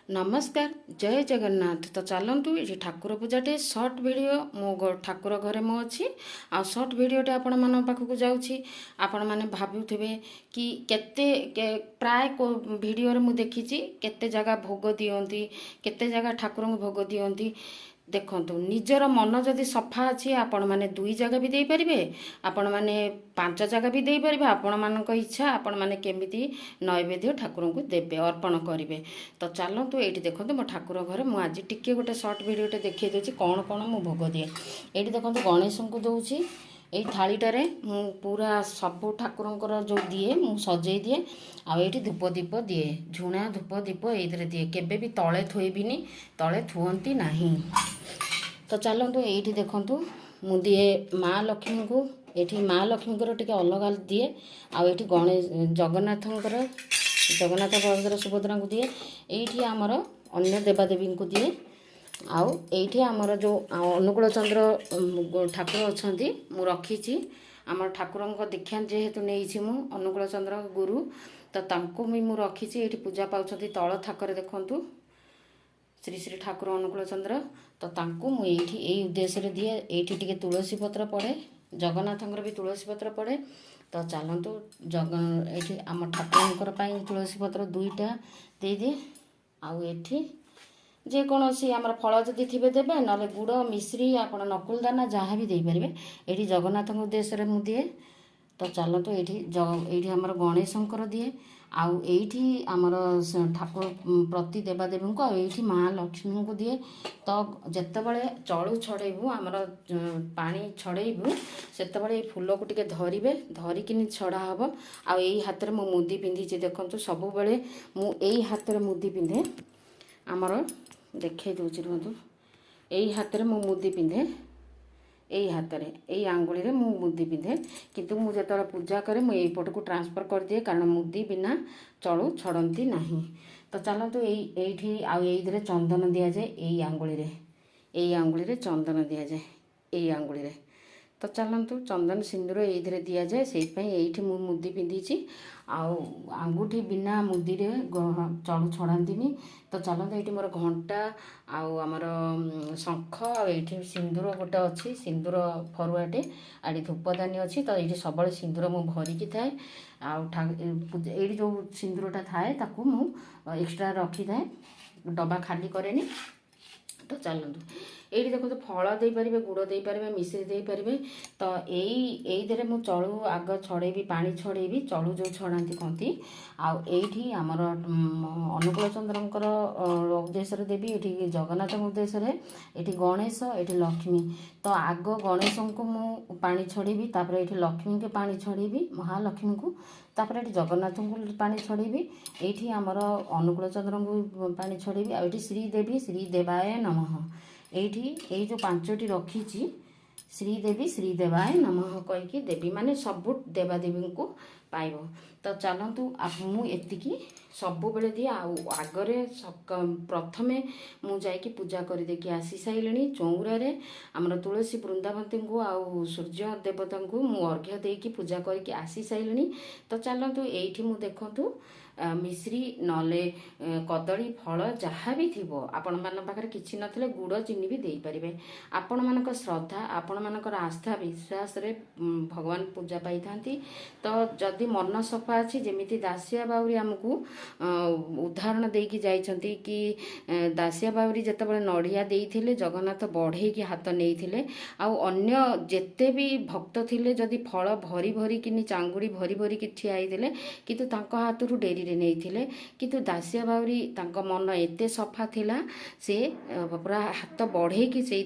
नमस्कार जय जगन्नाथ। तो चलतु ये ठाकुर पूजाटे सर्ट वीडियो मो ठाकुर घरे मो अच्छी आ सर्ट वीडियोटे आपण मान पाखक जाऊँगी। आपण मैंने भावुवे कि केते प्राय वीडियो मु देखी केते जगह भोग दियंती, केते जगह ठाकुर भोग दियंती। देखंतु निजर मन जदि सफा अच्छी आपण मैंने 2 जगह भी दे पारिबे, आपण मैंने 5 जगह भी दे पारिबे। आपण मानक इच्छा आपण मैंने केमिति नैवेद्य ठाकुर को देबे अर्पण करेंगे। तो चलतु ये देखो मो ठाकुर घर मुझे आज टिके गोटे सर्ट वीडियोटे देखी दूसरी कौन कौन मु भोग दिए। ये देखो गणेश को दूसरी यही थालीटारे मु पूरा सबू ठाकुर जो दिए मु सजे दिए। आउ धूप दीप दिए, झुणा धूप दीप ये दिए, केबे भी तले थोइबिनी, तले थुअंती नहीं। तो चलतु ये देखु मु दिए माँ लक्ष्मी को, ये माँ लक्ष्मी टे अलग दिए। आउ गणेश जगन्नाथ बलभद्र सुभद्रा को दिए। ये आमर अन्य देवादेवी को दिए। आउ ये आमर जो अनुकूल चंद्र ठाकुर अच्छा मु रखी आम ठाकुर दीक्षा जेहेतु नहीं मु अनुकूल चंद्र गुरु, तो तांको मु रखी ये पूजा पाँच तल थाकर देखु श्री श्री ठाकुर अनुकूल चंद्र। तो तांको मु यही उद्देश्य दिए। ये तुलसी पत्र पड़े, जगन्नाथंकर भी तुलसी पत्र पड़े। तो चलतु ये आम ठाकुर तुलसी पत्र 2टा दे दिए। आउ ये जेकोसी आम फल जदि थे देवे, ना गुड़ मिश्री आप नकुल दाना जहाँ भी देपारे। ये जगन्नाथ उद्देश्य मु दिए। तो चलतु ये आम गणेशंकर दिए। आउ ये आमर ठाकुर प्रति देवादेवी को ये माँ लक्ष्मी को दिए। तो जितेबाला चलू छड़ेबू आमर पानी छड़ेबू से फूल को टे धरवे, धरिकी छड़ा हम। आ हाथ में मुदी पिंधि देखु सब बेले मु हाथ में मुदी पिंधे। आमर देखे दूसरी रुहतु यही हाथ में मुदी पिंधे, यही हाथ में यही आंगुली में मुदी पिंधे। किंतु मुझे जो पूजा करे मुझे पट को ट्रांसफर कर दिए, कारण मुदी बिना चलू छड़ती नहीं। तो चलतु ये आईदे चंदन दि जाए, यही आंगुली रे, यही आंगुली रे चंदन दि जाए, यही आंगुली रे। तो चलतु चंदन सिंदूर ये दि जाए, से ये मुदी पिंधि आंगूठी बिना मुदी रे चलू छड़ानी। तो चलते ये मोर घंटा आमर शंख ये सिंदूर गोटे अच्छी, सिंदूर फरुआटे आड़ी धूपदानी अच्छी। तो ये सब सिंदूर मु भरिकी थाए। ये जो सिंदूरटा थाए ताकू मु एक्सट्रा रखी थाए, डब्बा खाली करेनी। तो चलतु ये देखो फल दे पारे, गुड़ दे पारे, मिश्री दे पारे। तो यही मु चलू आग छड़ेबी, पानी छड़ेबी, चलू जो छड़ाती कहती। आईठी आमर अनुकूल चंद्रंकर उद्देश्य देवी, ये जगन्नाथ उद्देश्य, ये गणेश, ये लक्ष्मी। तो आग गणेश को मु पानी छड़ेबी, तापर ये लक्ष्मी के पानी छड़ेबी, महालक्ष्मी को, तापर ये जगन्नाथ को पानी छड़ेबी, ये आमर अनुकूल चंद्र को पानी छड़ेबी। आईठी श्रीदेवी श्रीदेवाय नमः, ये जो 5टी रखी श्रीदेवी श्रीदेवाय नमः कहीकि देवी माने सबु देवादेवी को पाइब। तो चलतु मुझे सबु बेले दिए। आगरे प्रथमे मु जाइकी पूजा कर देखी आसी सारे चौरारे आमर तुलसी वृंदावती को आउ सूर्य देवता को मु अर्घ्य देकी पूजा करके आसी सारे। तो चलतु ये मु देखु मिश्री नले कदली फल जहाँ भी थी आपण मान पाखे किसी नथिले गुड़ चीनी भी दे पारे। आपण मानक श्रद्धा, आपण मानकर आस्था विश्वास रे भगवान पूजा पाई थांती। तो जदि मन सफा अच्छी, जमीती दासिया बाउरी आमको उदाहरण देकी जाइछंती कि दासिया बाउरी जेतेबेले नड़िया देइथिले जगन्नाथ बढ़े की हाथ नहीं थिले। आउ अन्य जेते भी भक्त थिले जदि फल भरी भरी किनी चांगुड़ी भरी भरी कि ठिया आइथिले, किंतु तांको हाथरू डेरी नहीं थिले। किंतु दासिया बाउरी तांको मन एते सफा थिला, से पूरा हाथ बढ़े कि से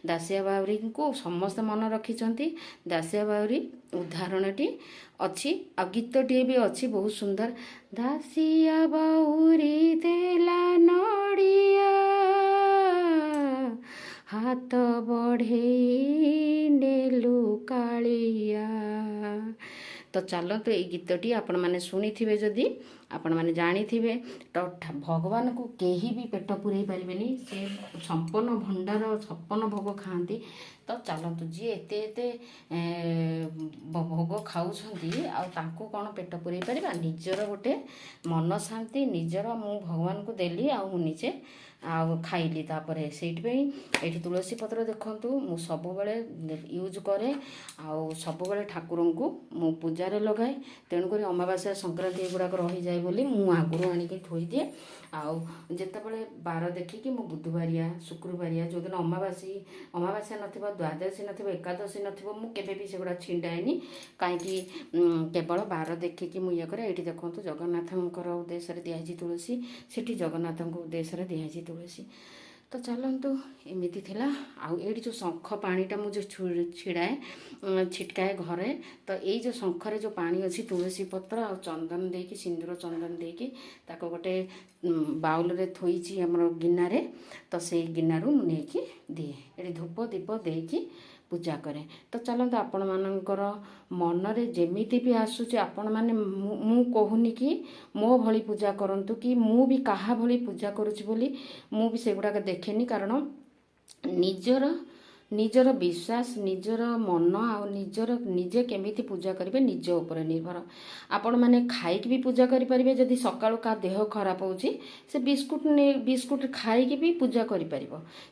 दासिया बाउरी को समस्त मन रखिछंती। दासिया बाउरी उदाहरणटी अच्छी आ गीतटी भी अच्छी बहुत सुंदर। दासिया बाउरी देला नड़िया हाथ बढ़े नेलु कालिया। तो चलतु ये गीतटी आपण मैंने शुणी थे जदि आपण मैंने जानिथिबे। तो भगवान को केही भी पेट पुरई पारिबेनी, से संपन्न भंडार 56 भोग खाआंती। तो चलतु जी एते एते भोग खाऊछंती आउ तांको कौन पेट पुरई पारिबा, निजर गोटे मन शांति निजर मु भगवान को देली आउ मु निजे आउ खाइली। तापरे सेइटपई एठी तुलसी पत्र देखंतु मु सबुबेले यूज करे आउ सबुबेले ठाकुरंकु मु पूजा रे लगाए। तेणु करी अमावास्या संक्रांति एगुड़ाक रही जाए बोली मु आगुरु आनिकी थोई दिए। आउ जेतेबेले बार देखिकी मु बुधवारिया शुक्रवारिया जो दिन अमावास्या नथिबो, द्वादशी नथिबो, एकादशी नथिबो, मु केबे भी सेगुड़ा छिंडाएनी। काईकि केवल बार देखिकी मु ये करे। एठी देखंतु जगन्नाथंकर उद्देश्य रे दियाजी तुलसी, सेठी जगन्नाथंक उद्देश्य रे दियाजी तुलसी। तो चलतु एमती थिला। आउ एठी जो शंख पानीटा मुझे छिड़ाए छिटकाए घरे। तो यही जो शंखरे जो पानी अच्छी तुलसी पत्र आ चंदन देकी सिंदूर चंदन देकी ताको गोटे बाउल रे थोईची हमर गिन्नारे। तो से गिन्नारू नेकी दिए, एठी धूप दीप देकी पूजा करे। तो चलते आपण मानकर मनरे जेमिति भी आसुचे आपण माने मु कहूनी कि मो भली पूजा करंतु कि मु भी काहा भली पूजा करूची बोली मु भी सेगुड़ा देखेनी। कारण निजर विश्वास निजर मन आ निजर निजे केमिति पूजा करेंगे निज उपर निर्भर। आपण मैंने खाइक भी पूजा करें, जदि सकाळु का देह खराब होची से बिस्कुट खाइक भी पूजा करें,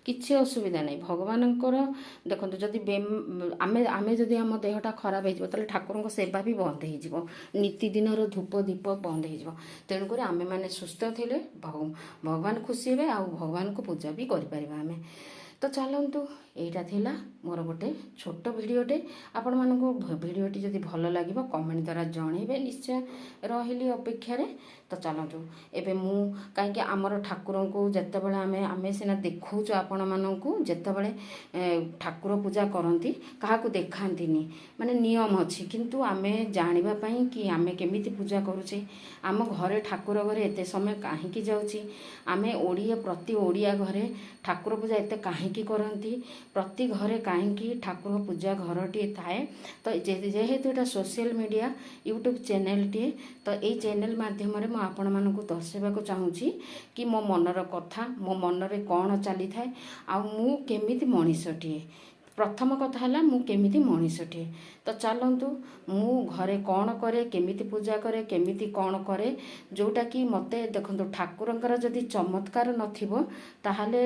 किसी असुविधा नहीं। भगवानकर देखो जदि आमे जदि आम देहटा खराब हो ठाकुर सेवा भी बंद हो, नीतिदिन धूप दीप बंद हो। तेणुक आम मैंने सुस्थ थे भगवान खुशी हे आ भगवान को पूजा भी करें। तो चलतु यहीटा थिला मोर गोटे छोट भिडियोटे। आपण मानकु भिडियोटी जदि भल लगे कमेंट द्वारा जनइबे, निश्चय रही अपेक्षा। तो चलतु एबे मु कहीं आमर ठाकुर को जितेबाला आमे सीना देखौछु आपण मानकु जितेबाला ठाकुर पूजा करती क्या देखांतीनी माने नियम अच्छी, किंतु आमे जानिबा पई कि आमे केमिति पूजा करूचे, आम घरे ठाकुर घरे एते समय काहींकी जाउची, आमे ओडिया प्रति ओडिया घरे ठाकुर पूजा एते काहींकी करंती, प्रति घरे काहींकी ठाकुर पूजा घरटी थाए। तो जेहेतु एटा सोशल मीडिया यूट्यूब चैनलटी, तो ये चैनल माध्यम आपण मानकु दर्शाइबाकु चाहूँगी कि मो मनर कथा मो मनरे कौन चली थाए आ मु केमिति मनीषटीए। प्रथम कथा है मु केमिति मनीषटीए। तो चलतु मु घरे कौन करे केमिति पूजा करे केमिति कौन करे जोटा कि मते देखंतु ठाकुरंकर जदि चमत्कार नथिबो ताहाले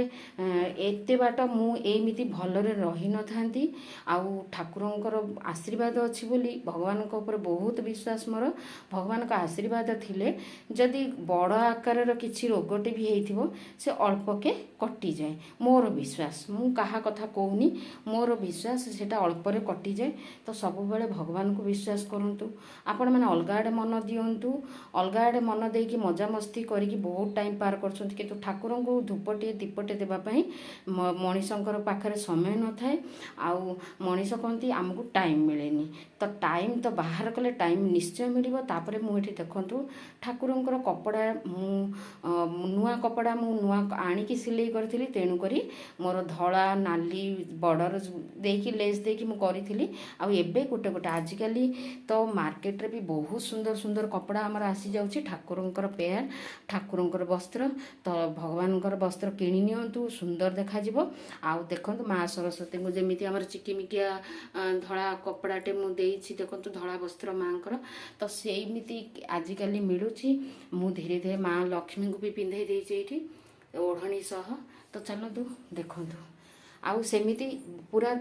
एते बाट मु एमिति भलरे रही न थांती। आउ ठाकुरंकर आशीर्वाद अछि बोली भगवान को ऊपर बहुत विश्वास मोर। भगवान का आशीर्वाद थिले जदि बड़ आकार किछि रोगटे भी हेइथिबो से अल्प के कटि जाए। मोर विश्वास मु कहा कथा कहूनी, मोर विश्वास सेटा अल्परे कटि जाए। तो सबुबले भगवान को विश्वास करंतु। आपण मैंने अलग आड़े मन दिंतु, अलग आड़े मन देकी मजा मस्ती करिकी बहुत टाइम पार करछंती, किंतु ठाकुर को धूपटे दीपटे देवाई मनीषंकर पाखरे समय न थाए। आउ मनीष कहती आमको टाइम मिलेनी। तो टाइम तो बाहर कले टाइम निश्चय मिलिबो। तापरे मु एठी देखंतु ठाकुरंकर कपड़ा नुआ कपड़ा मु नुआ आनिकी सिलाई करथिली। तेणु करी मोर धला नाली बॉर्डर देकी लेस देकी मु करिथिली। आ एबे गोटे गोटे आजिकली तो मार्केट रे भी बहुत सुंदर सुंदर कपड़ा आमर आसी जाउची ठाकुरंकर पेयर ठाकुरंकर वस्त्र। तो भगवानकर वस्त्र किणी नियंतु, सुंदर देखा जिवो। आउ देखंतु माँ सरस्वती को जेमिति आमर चिकिमिकिया धड़ा कपड़ाटे मु देइछि, देखंतु धड़ा वस्त्र माँकर। तो सेमिति आजिकली मिलुछि। मु धीरे धीरे माँ लक्ष्मी को भी पिंधाई देइछि एठी ओढ़णी सह। तो चलतु देखंतु आउ सेमिति पूरा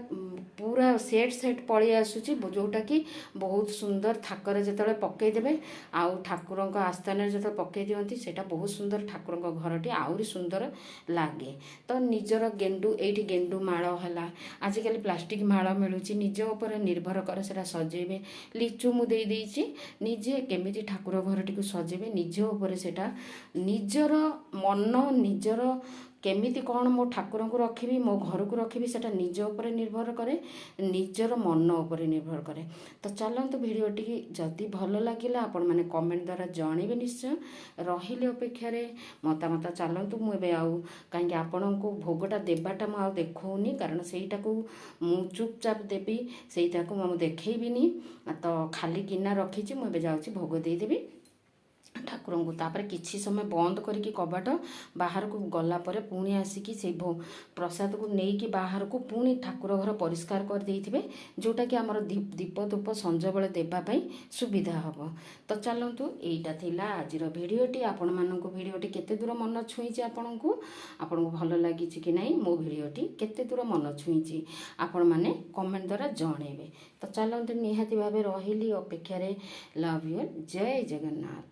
पूरा सेट सेट पलि आसुची जोटा कि बहुत सुंदर थाकर जिते पकईदेवे आउ ठाकुर आस्थान जो पकई दिखती सेटा बहुत सुंदर ठाकुर घरटी आहरी सुंदर लगे। तो निजर गेंडू ये गेंडू माल है आजिकल प्लास्टिक माल मिलूँ निज उपर निर्भर कर सेटा सजेबे। लिचु मु दे देइछि निजे केमिति ठाकुर घरटी को सजेबे निज उपर सेटा निजर मन निजर केमिति कौन मो ठाकुर को रखी मो घर को रखी सेटा निज उपर निर्भर करे, निजर मन उपर निर्भर करे। तो चलतु भिडियोटी जदि भल लगे आपण मैंने कमेंट द्वारा जनइबे निश्चय रहिले अपेक्षा मतामत। चलतु मुझे आउ कहीं आपण को भोगटा देवाटा मुझे देखौनी कारण सेटा को मु चुपचाप देवी सेटा को मुझे देखैबिनी। तो खाली गिना रखी मुझे जाऊँगी भोग देदेवी। ଠାକୁରଙ୍କୁ। ତାପରେ କିଛି ସମୟ ବନ୍ଦ କରିକି କବାଟ ବାହାରକୁ ଗଲା ପରେ ପୁଣି ଆସିକି ସେଇ ପ୍ରସାଦକୁ ନେଇକି ବାହାରକୁ ପୁଣି ଠାକୁର ଘର ପରିଷ୍କାର କରିଦେଇଥିବେ, ଯେଉଁଟାକି ଆମର ଦୀପ ଧୂପ ସଞ୍ଜବେଳେ ଦେବା ପାଇଁ ସୁବିଧା ହେବ। ତ ଚାଲନ୍ତୁ, ଏଇଟା ଥିଲା ଆଜିର ଭିଡ଼ିଓଟି। ଆପଣମାନଙ୍କୁ ଭିଡ଼ିଓଟି କେତେ ଦୂର ମନ ଛୁଇଁଛି, ଆପଣଙ୍କୁ ଭଲ ଲାଗିଛି କି ନାହିଁ, ମୋ ଭିଡ଼ିଓଟି କେତେ ଦୂର ମନ ଛୁଇଁଛି ଆପଣମାନେ କମେଣ୍ଟ ଦ୍ୱାରା ଜଣେଇବେ। ତ ଚାଲନ୍ତୁ, ନିହାତି ଭାବେ ରହିଲି ଅପେକ୍ଷାରେ। ଲଭ୍ ୟୁ, ଜୟ ଜଗନ୍ନାଥ।